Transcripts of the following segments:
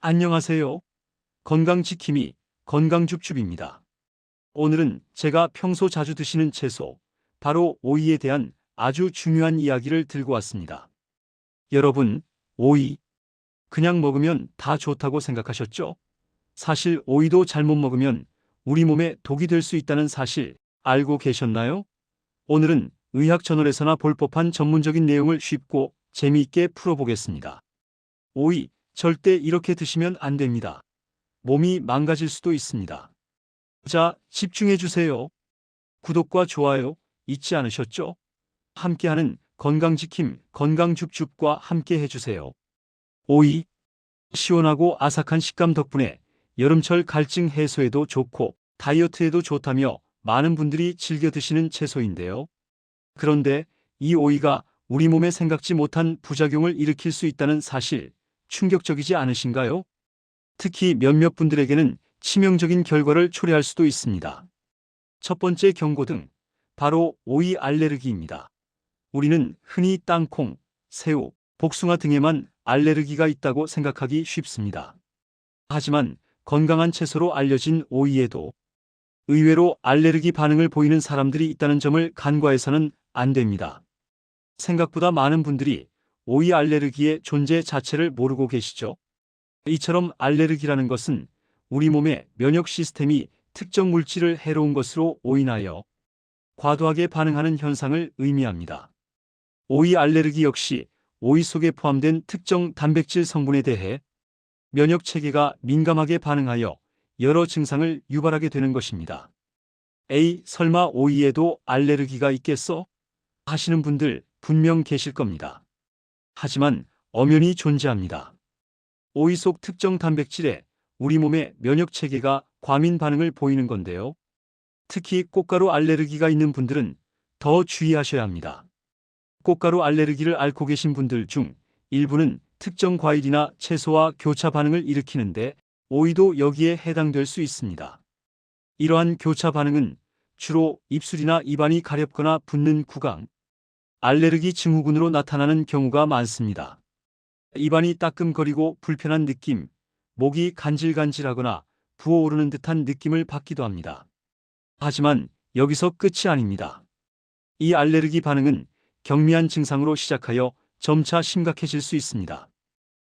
안녕하세요. 건강지킴이 건강줍줍입니다. 오늘은 제가 평소 자주 드시는 채소, 바로 오이에 대한 아주 중요한 이야기를 들고 왔습니다. 여러분, 오이, 그냥 먹으면 다 좋다고 생각하셨죠? 사실 오이도 잘못 먹으면 우리 몸에 독이 될 수 있다는 사실 알고 계셨나요? 오늘은 의학저널에서나 볼 법한 전문적인 내용을 쉽고 재미있게 풀어보겠습니다. 오이, 절대 이렇게 드시면 안 됩니다. 몸이 망가질 수도 있습니다. 자, 집중해 주세요. 구독과 좋아요 잊지 않으셨죠? 함께하는 건강지킴 건강줍줍과 함께 해주세요. 오이, 시원하고 아삭한 식감 덕분에 여름철 갈증 해소에도 좋고 다이어트에도 좋다며 많은 분들이 즐겨 드시는 채소인데요. 그런데 이 오이가 우리 몸에 생각지 못한 부작용을 일으킬 수 있다는 사실 충격적이지 않으신가요? 특히 몇몇 분들에게는 치명적인 결과를 초래할 수도 있습니다. 첫 번째 경고등, 바로 오이 알레르기입니다. 우리는 흔히 땅콩, 새우, 복숭아 등에만 알레르기가 있다고 생각하기 쉽습니다. 하지만 건강한 채소로 알려진 오이에도 의외로 알레르기 반응을 보이는 사람들이 있다는 점을 간과해서는 안 됩니다. 생각보다 많은 분들이 오이 알레르기의 존재 자체를 모르고 계시죠? 이처럼 알레르기라는 것은 우리 몸의 면역 시스템이 특정 물질을 해로운 것으로 오인하여 과도하게 반응하는 현상을 의미합니다. 오이 알레르기 역시 오이 속에 포함된 특정 단백질 성분에 대해 면역 체계가 민감하게 반응하여 여러 증상을 유발하게 되는 것입니다. 에이, 설마 오이에도 알레르기가 있겠어? 하시는 분들 분명 계실 겁니다. 하지만 엄연히 존재합니다. 오이 속 특정 단백질에 우리 몸의 면역 체계가 과민 반응을 보이는 건데요. 특히 꽃가루 알레르기가 있는 분들은 더 주의하셔야 합니다. 꽃가루 알레르기를 앓고 계신 분들 중 일부는 특정 과일이나 채소와 교차 반응을 일으키는데 오이도 여기에 해당될 수 있습니다. 이러한 교차 반응은 주로 입술이나 입안이 가렵거나 붓는 구강, 알레르기 증후군으로 나타나는 경우가 많습니다. 입안이 따끔거리고 불편한 느낌, 목이 간질간질하거나 부어오르는 듯한 느낌을 받기도 합니다. 하지만 여기서 끝이 아닙니다. 이 알레르기 반응은 경미한 증상으로 시작하여 점차 심각해질 수 있습니다.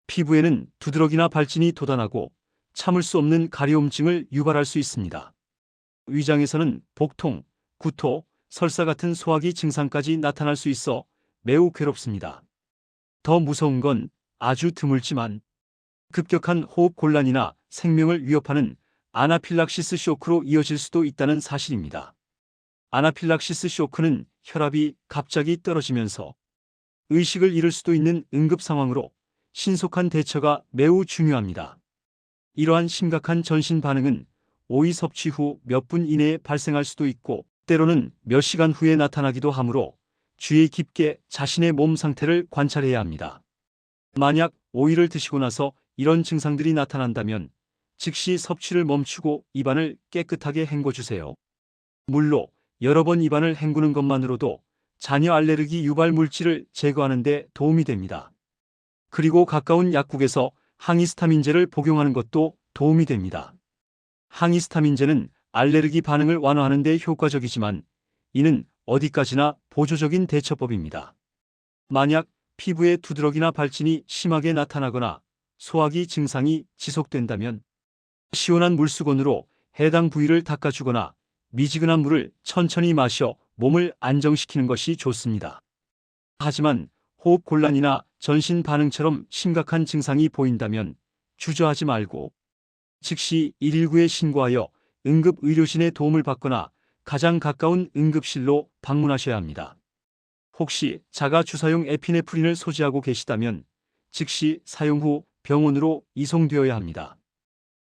피부에는 두드러기나 발진이 돋아나고 참을 수 없는 가려움증을 유발할 수 있습니다. 위장에서는 복통, 구토, 설사 같은 소화기 증상까지 나타날 수 있어 매우 괴롭습니다. 더 무서운 건 아주 드물지만 급격한 호흡 곤란이나 생명을 위협하는 아나필락시스 쇼크로 이어질 수도 있다는 사실입니다. 아나필락시스 쇼크는 혈압이 갑자기 떨어지면서 의식을 잃을 수도 있는 응급 상황으로 신속한 대처가 매우 중요합니다. 이러한 심각한 전신 반응은 오이 섭취 후 몇 분 이내에 발생할 수도 있고 때로는 몇 시간 후에 나타나기도 하므로 주의 깊게 자신의 몸 상태를 관찰해야 합니다. 만약 오이를 드시고 나서 이런 증상들이 나타난다면 즉시 섭취를 멈추고 입안을 깨끗하게 헹궈주세요. 물로 여러 번 입안을 헹구는 것만으로도 잔여 알레르기 유발 물질을 제거하는 데 도움이 됩니다. 그리고 가까운 약국에서 항히스타민제를 복용하는 것도 도움이 됩니다. 항히스타민제는 알레르기 반응을 완화하는 데 효과적이지만 이는 어디까지나 보조적인 대처법입니다. 만약 피부에 두드러기나 발진이 심하게 나타나거나 소화기 증상이 지속된다면 시원한 물수건으로 해당 부위를 닦아주거나 미지근한 물을 천천히 마셔 몸을 안정시키는 것이 좋습니다. 하지만 호흡 곤란이나 전신 반응처럼 심각한 증상이 보인다면 주저하지 말고 즉시 119에 신고하여 응급의료진의 도움을 받거나 가장 가까운 응급실로 방문하셔야 합니다. 혹시 자가 주사용 에피네프린을 소지하고 계시다면 즉시 사용 후 병원으로 이송되어야 합니다.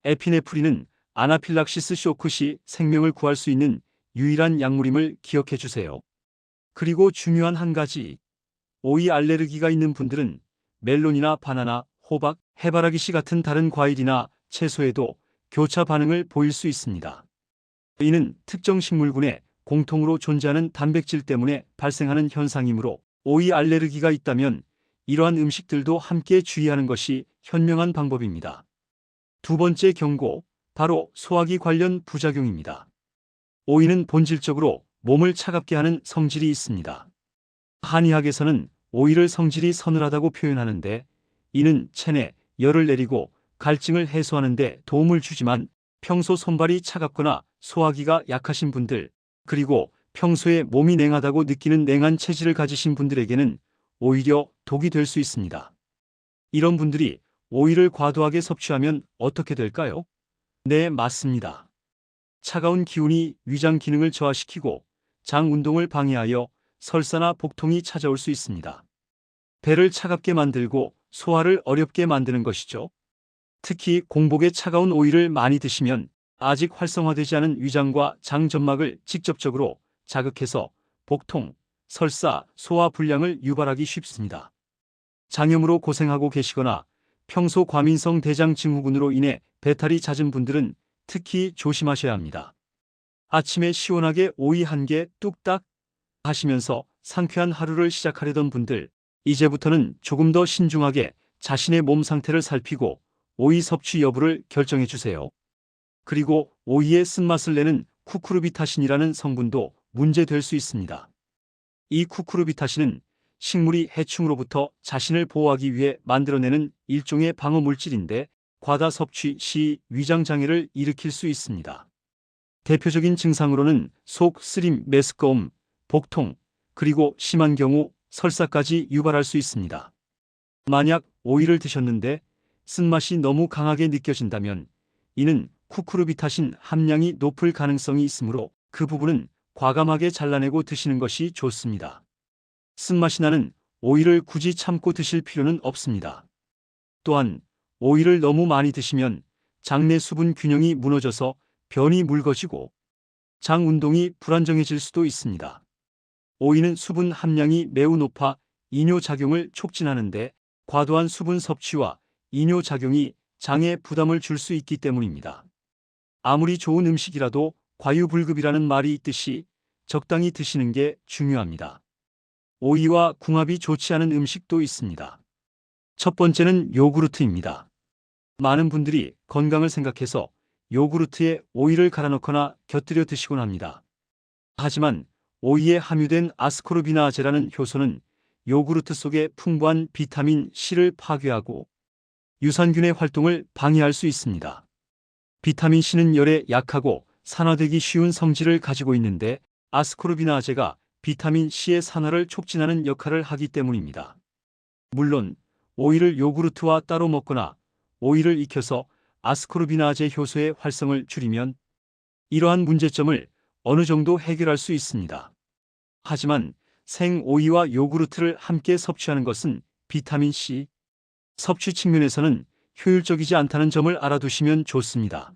에피네프린은 아나필락시스 쇼크 시 생명을 구할 수 있는 유일한 약물임을 기억해 주세요. 그리고 중요한 한 가지, 오이 알레르기가 있는 분들은 멜론이나 바나나, 호박, 해바라기씨 같은 다른 과일이나 채소에도 교차 반응을 보일 수 있습니다. 이는 특정 식물군에 공통으로 존재하는 단백질 때문에 발생하는 현상이므로 오이 알레르기가 있다면 이러한 음식들도 함께 주의하는 것이 현명한 방법입니다. 두 번째 경고, 바로 소화기 관련 부작용입니다. 오이는 본질적으로 몸을 차갑게 하는 성질이 있습니다. 한의학에서는 오이를 성질이 서늘하다고 표현하는데, 이는 체내 열을 내리고 갈증을 해소하는 데 도움을 주지만 평소 손발이 차갑거나 소화기가 약하신 분들, 그리고 평소에 몸이 냉하다고 느끼는 냉한 체질을 가지신 분들에게는 오히려 독이 될 수 있습니다. 이런 분들이 오이를 과도하게 섭취하면 어떻게 될까요? 네, 맞습니다. 차가운 기운이 위장 기능을 저하시키고 장 운동을 방해하여 설사나 복통이 찾아올 수 있습니다. 배를 차갑게 만들고 소화를 어렵게 만드는 것이죠. 특히 공복에 차가운 오이를 많이 드시면 아직 활성화되지 않은 위장과 장 점막을 직접적으로 자극해서 복통, 설사, 소화 불량을 유발하기 쉽습니다. 장염으로 고생하고 계시거나 평소 과민성 대장 증후군으로 인해 배탈이 잦은 분들은 특히 조심하셔야 합니다. 아침에 시원하게 오이 한 개 뚝딱 하시면서 상쾌한 하루를 시작하려던 분들, 이제부터는 조금 더 신중하게 자신의 몸 상태를 살피고 오이 섭취 여부를 결정해 주세요. 그리고 오이의 쓴맛을 내는 쿠쿠르비타신이라는 성분도 문제될 수 있습니다. 이 쿠쿠르비타신은 식물이 해충으로부터 자신을 보호하기 위해 만들어내는 일종의 방어 물질인데, 과다 섭취 시 위장 장애를 일으킬 수 있습니다. 대표적인 증상으로는 속 쓰림, 메스꺼움, 복통, 그리고 심한 경우 설사까지 유발할 수 있습니다. 만약 오이를 드셨는데 쓴맛이 너무 강하게 느껴진다면 이는 쿠쿠르비타신 함량이 높을 가능성이 있으므로 그 부분은 과감하게 잘라내고 드시는 것이 좋습니다. 쓴맛이 나는 오이를 굳이 참고 드실 필요는 없습니다. 또한 오이를 너무 많이 드시면 장내 수분 균형이 무너져서 변이 묽어지고 장 운동이 불안정해질 수도 있습니다. 오이는 수분 함량이 매우 높아 이뇨작용을 촉진하는데, 과도한 수분 섭취와 이뇨작용이 장에 부담을 줄 수 있기 때문입니다. 아무리 좋은 음식이라도 과유불급이라는 말이 있듯이 적당히 드시는 게 중요합니다. 오이와 궁합이 좋지 않은 음식도 있습니다. 첫 번째는 요구르트입니다. 많은 분들이 건강을 생각해서 요구르트에 오이를 갈아 넣거나 곁들여 드시곤 합니다. 하지만 오이에 함유된 아스코르비나아제라는 효소는 요구르트 속에 풍부한 비타민 C를 파괴하고 유산균의 활동을 방해할 수 있습니다. 비타민 C는 열에 약하고 산화되기 쉬운 성질을 가지고 있는데, 아스코르비나아제가 비타민 C의 산화를 촉진하는 역할을 하기 때문입니다. 물론 오이를 요구르트와 따로 먹거나 오이를 익혀서 아스코르비나아제 효소의 활성을 줄이면 이러한 문제점을 어느 정도 해결할 수 있습니다. 하지만 생 오이와 요구르트를 함께 섭취하는 것은 비타민 C 섭취 측면에서는 효율적이지 않다는 점을 알아두시면 좋습니다.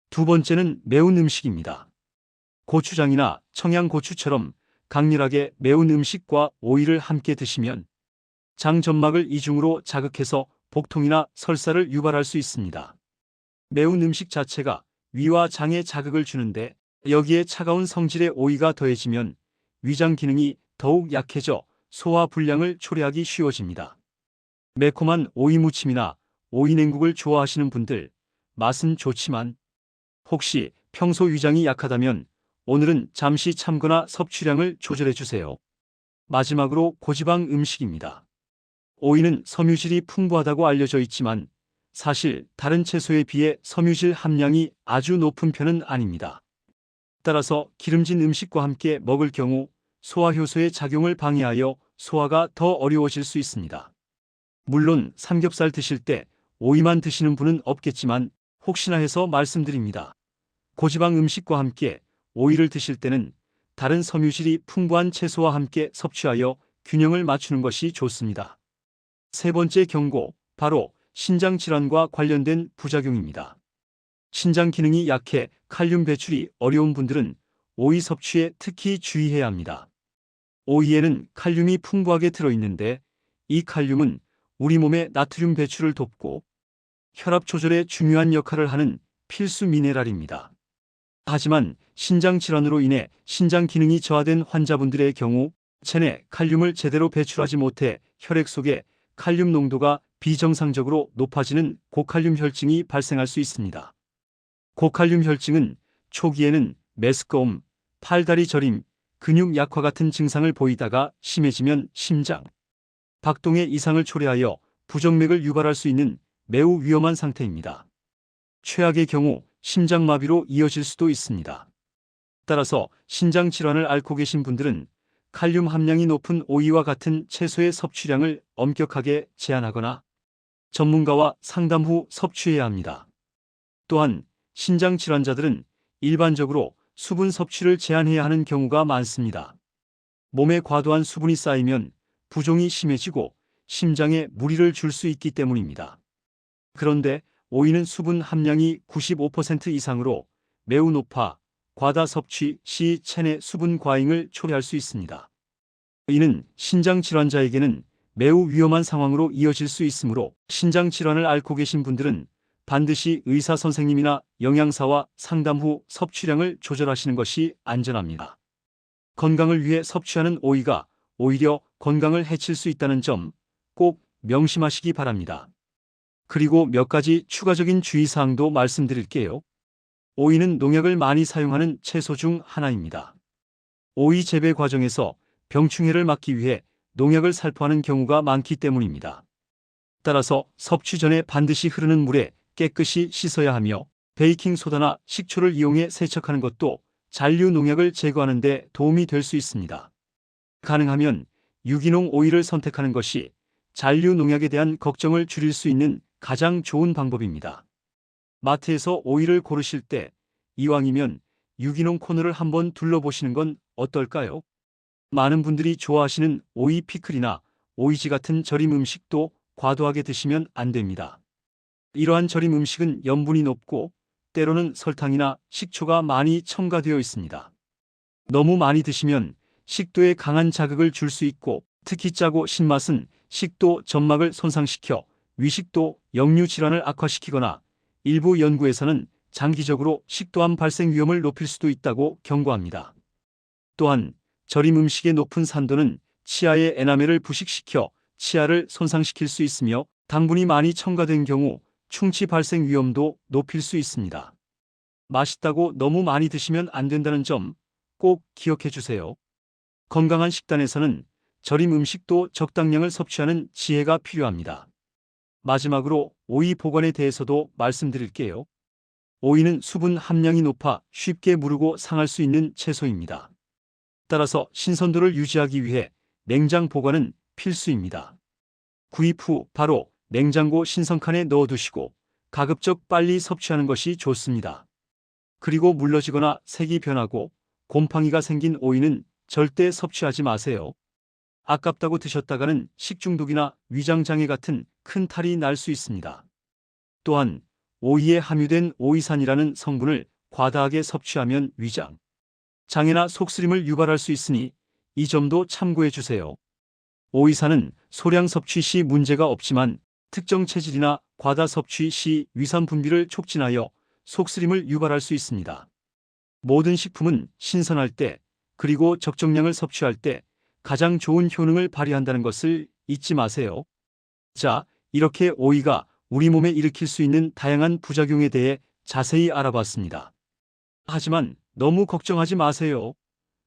두 번째는 매운 음식입니다. 고추장이나 청양고추처럼 강렬하게 매운 음식과 오이를 함께 드시면 장 점막을 이중으로 자극해서 복통이나 설사를 유발할 수 있습니다. 매운 음식 자체가 위와 장에 자극을 주는데, 여기에 차가운 성질의 오이가 더해지면 위장 기능이 더욱 약해져 소화 불량을 초래하기 쉬워집니다. 매콤한 오이 무침이나 오이 냉국을 좋아하시는 분들, 맛은 좋지만 혹시 평소 위장이 약하다면 오늘은 잠시 참거나 섭취량을 조절해 주세요. 마지막으로 고지방 음식입니다. 오이는 섬유질이 풍부하다고 알려져 있지만 사실 다른 채소에 비해 섬유질 함량이 아주 높은 편은 아닙니다. 따라서 기름진 음식과 함께 먹을 경우 소화효소의 작용을 방해하여 소화가 더 어려워질 수 있습니다. 물론 삼겹살 드실 때 오이만 드시는 분은 없겠지만 혹시나 해서 말씀드립니다. 고지방 음식과 함께 오이를 드실 때는 다른 섬유질이 풍부한 채소와 함께 섭취하여 균형을 맞추는 것이 좋습니다. 세 번째 경고, 바로 신장 질환과 관련된 부작용입니다. 신장 기능이 약해 칼륨 배출이 어려운 분들은 오이 섭취에 특히 주의해야 합니다. 오이에는 칼륨이 풍부하게 들어있는데, 이 칼륨은 우리 몸의 나트륨 배출을 돕고 혈압 조절에 중요한 역할을 하는 필수 미네랄입니다. 하지만 신장 질환으로 인해 신장 기능이 저하된 환자분들의 경우 체내 칼륨을 제대로 배출하지 못해 혈액 속에 칼륨 농도가 비정상적으로 높아지는 고칼륨 혈증이 발생할 수 있습니다. 고칼륨 혈증은 초기에는 메스꺼움, 팔다리 저림, 근육 약화 같은 증상을 보이다가 심해지면 심장, 박동의 이상을 초래하여 부정맥을 유발할 수 있는 매우 위험한 상태입니다. 최악의 경우 심장마비로 이어질 수도 있습니다. 따라서 신장 질환을 앓고 계신 분들은 칼륨 함량이 높은 오이와 같은 채소의 섭취량을 엄격하게 제한하거나 전문가와 상담 후 섭취해야 합니다. 또한 신장 질환자들은 일반적으로 수분 섭취를 제한해야 하는 경우가 많습니다. 몸에 과도한 수분이 쌓이면 부종이 심해지고 심장에 무리를 줄 수 있기 때문입니다. 그런데 오이는 수분 함량이 95% 이상으로 매우 높아 과다 섭취 시 체내 수분 과잉을 초래할 수 있습니다. 이는 신장 질환자에게는 매우 위험한 상황으로 이어질 수 있으므로 신장 질환을 앓고 계신 분들은 반드시 의사 선생님이나 영양사와 상담 후 섭취량을 조절하시는 것이 안전합니다. 건강을 위해 섭취하는 오이가 오히려 건강을 해칠 수 있다는 점 꼭 명심하시기 바랍니다. 그리고 몇 가지 추가적인 주의사항도 말씀드릴게요. 오이는 농약을 많이 사용하는 채소 중 하나입니다. 오이 재배 과정에서 병충해를 막기 위해 농약을 살포하는 경우가 많기 때문입니다. 따라서 섭취 전에 반드시 흐르는 물에 깨끗이 씻어야 하며 베이킹소다나 식초를 이용해 세척하는 것도 잔류 농약을 제거하는 데 도움이 될 수 있습니다. 가능하면 유기농 오이를 선택하는 것이 잔류 농약에 대한 걱정을 줄일 수 있는 가장 좋은 방법입니다. 마트에서 오이를 고르실 때 이왕이면 유기농 코너를 한번 둘러보시는 건 어떨까요? 많은 분들이 좋아하시는 오이 피클이나 오이지 같은 절임 음식도 과도하게 드시면 안 됩니다. 이러한 절임 음식은 염분이 높고 때로는 설탕이나 식초가 많이 첨가되어 있습니다. 너무 많이 드시면 식도에 강한 자극을 줄 수 있고 특히 짜고 신맛은 식도 점막을 손상시켜 위식도 역류 질환을 악화시키거나 일부 연구에서는 장기적으로 식도암 발생 위험을 높일 수도 있다고 경고합니다. 또한 절임 음식의 높은 산도는 치아의 에나멜을 부식시켜 치아를 손상시킬 수 있으며 당분이 많이 첨가된 경우 충치 발생 위험도 높일 수 있습니다. 맛있다고 너무 많이 드시면 안 된다는 점 꼭 기억해 주세요. 건강한 식단에서는 절임 음식도 적당량을 섭취하는 지혜가 필요합니다. 마지막으로 오이 보관에 대해서도 말씀드릴게요. 오이는 수분 함량이 높아 쉽게 무르고 상할 수 있는 채소입니다. 따라서 신선도를 유지하기 위해 냉장 보관은 필수입니다. 구입 후 바로 냉장고 신선칸에 넣어두시고 가급적 빨리 섭취하는 것이 좋습니다. 그리고 물러지거나 색이 변하고 곰팡이가 생긴 오이는 절대 섭취하지 마세요. 아깝다고 드셨다가는 식중독이나 위장장애 같은 큰 탈이 날 수 있습니다. 또한 오이에 함유된 오이산이라는 성분을 과다하게 섭취하면 위장 장애나 속쓰림을 유발할 수 있으니 이 점도 참고해 주세요. 오이산은 소량 섭취 시 문제가 없지만 특정 체질이나 과다 섭취 시 위산 분비를 촉진하여 속쓰림을 유발할 수 있습니다. 모든 식품은 신선할 때 그리고 적정량을 섭취할 때 가장 좋은 효능을 발휘한다는 것을 잊지 마세요. 자, 이렇게 오이가 우리 몸에 일으킬 수 있는 다양한 부작용에 대해 자세히 알아봤습니다. 하지만 너무 걱정하지 마세요.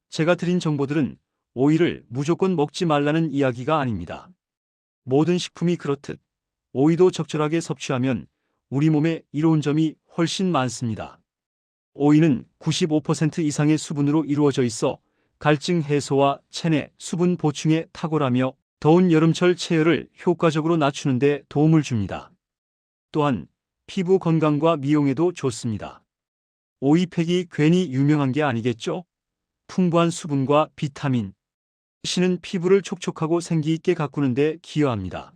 제가 드린 정보들은 오이를 무조건 먹지 말라는 이야기가 아닙니다. 모든 식품이 그렇듯 오이도 적절하게 섭취하면 우리 몸에 이로운 점이 훨씬 많습니다. 오이는 95% 이상의 수분으로 이루어져 있어 갈증 해소와 체내 수분 보충에 탁월하며 더운 여름철 체열을 효과적으로 낮추는 데 도움을 줍니다. 또한 피부 건강과 미용에도 좋습니다. 오이팩이 괜히 유명한 게 아니겠죠? 풍부한 수분과 비타민 C는 피부를 촉촉하고 생기있게 가꾸는 데 기여합니다.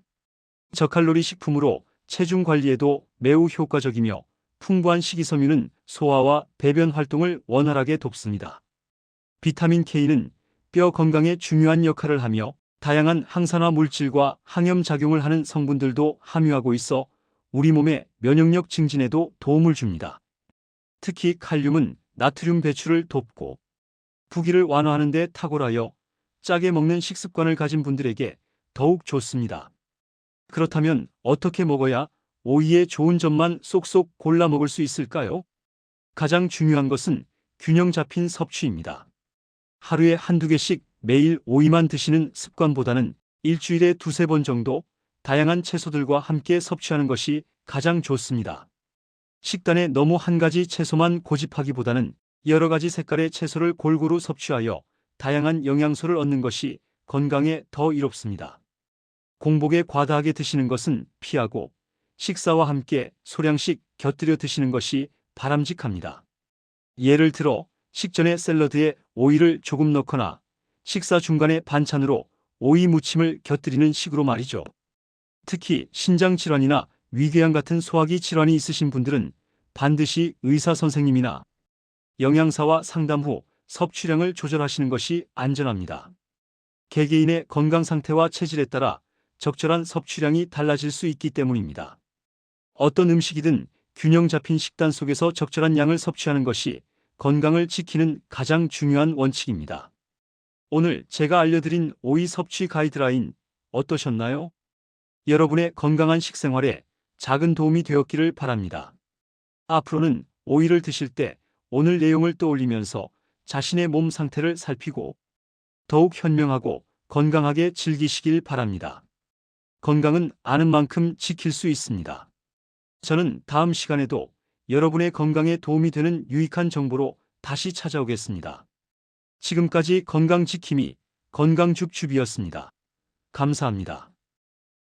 저칼로리 식품으로 체중 관리에도 매우 효과적이며 풍부한 식이섬유는 소화와 배변 활동을 원활하게 돕습니다. 비타민 K는 뼈 건강에 중요한 역할을 하며 다양한 항산화 물질과 항염작용을 하는 성분들도 함유하고 있어 우리 몸의 면역력 증진에도 도움을 줍니다. 특히 칼륨은 나트륨 배출을 돕고 부기를 완화하는 데 탁월하여 짜게 먹는 식습관을 가진 분들에게 더욱 좋습니다. 그렇다면 어떻게 먹어야 오이의 좋은 점만 쏙쏙 골라 먹을 수 있을까요? 가장 중요한 것은 균형 잡힌 섭취입니다. 하루에 한두 개씩 매일 오이만 드시는 습관보다는 일주일에 두세 번 정도 다양한 채소들과 함께 섭취하는 것이 가장 좋습니다. 식단에 너무 한 가지 채소만 고집하기보다는 여러 가지 색깔의 채소를 골고루 섭취하여 다양한 영양소를 얻는 것이 건강에 더 이롭습니다. 공복에 과다하게 드시는 것은 피하고 식사와 함께 소량씩 곁들여 드시는 것이 바람직합니다. 예를 들어 식전에 샐러드에 오이를 조금 넣거나 식사 중간에 반찬으로 오이 무침을 곁들이는 식으로 말이죠. 특히 신장 질환이나 위궤양 같은 소화기 질환이 있으신 분들은 반드시 의사 선생님이나 영양사와 상담 후 섭취량을 조절하시는 것이 안전합니다. 개개인의 건강 상태와 체질에 따라 적절한 섭취량이 달라질 수 있기 때문입니다. 어떤 음식이든 균형 잡힌 식단 속에서 적절한 양을 섭취하는 것이 건강을 지키는 가장 중요한 원칙입니다. 오늘 제가 알려드린 오이 섭취 가이드라인 어떠셨나요? 여러분의 건강한 식생활에 작은 도움이 되었기를 바랍니다. 앞으로는 오이를 드실 때 오늘 내용을 떠올리면서 자신의 몸 상태를 살피고 더욱 현명하고 건강하게 즐기시길 바랍니다. 건강은 아는 만큼 지킬 수 있습니다. 저는 다음 시간에도 여러분의 건강에 도움이 되는 유익한 정보로 다시 찾아오겠습니다. 지금까지 건강지킴이 건강줍줍이었습니다. 감사합니다.